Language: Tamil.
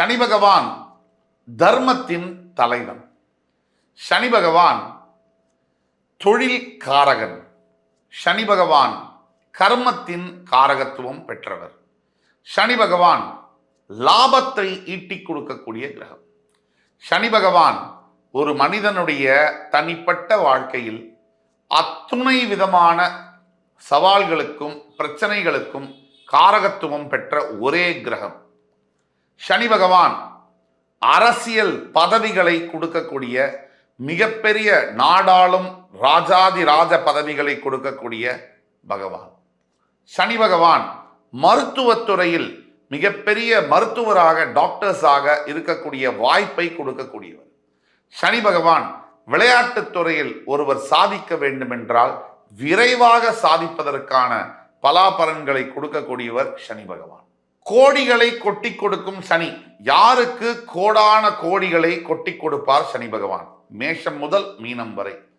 சனி பகவான் தர்மத்தின் தலைவன். சனி பகவான் தொழில் காரகன். சனி பகவான் கர்மத்தின் காரகத்துவம் பெற்றவர். சனி பகவான் லாபத்தை ஈட்டிக் கொடுக்கக்கூடிய கிரகம். சனி பகவான் ஒரு மனிதனுடைய தனிப்பட்ட வாழ்க்கையில் அத்துணை விதமான சவால்களுக்கும் பிரச்சனைகளுக்கும் காரகத்துவம் பெற்ற ஒரே கிரகம். சனி பகவான் அரசியல் பதவிகளை கொடுக்கக்கூடிய மிகப்பெரிய நாடாளும் ராஜாதி ராஜ பதவிகளை கொடுக்கக்கூடிய பகவான். சனி பகவான் மருத்துவத்துறையில் மிகப்பெரிய மருத்துவராக டாக்டர்ஸாக இருக்கக்கூடிய வாய்ப்பை கொடுக்கக்கூடியவர். சனி பகவான் விளையாட்டுத் துறையில் ஒருவர் சாதிக்க வேண்டுமென்றால் விரைவாக சாதிப்பதற்கான பலாபலன்களை கொடுக்கக்கூடியவர் சனி பகவான். கோடிகளை கொட்டி கொடுக்கும் சனி. யாருக்கு கோடான கோடிகளை கொட்டி கொடுப்பார் சனி பகவான்? மேஷம் முதல் மீனம் வரை.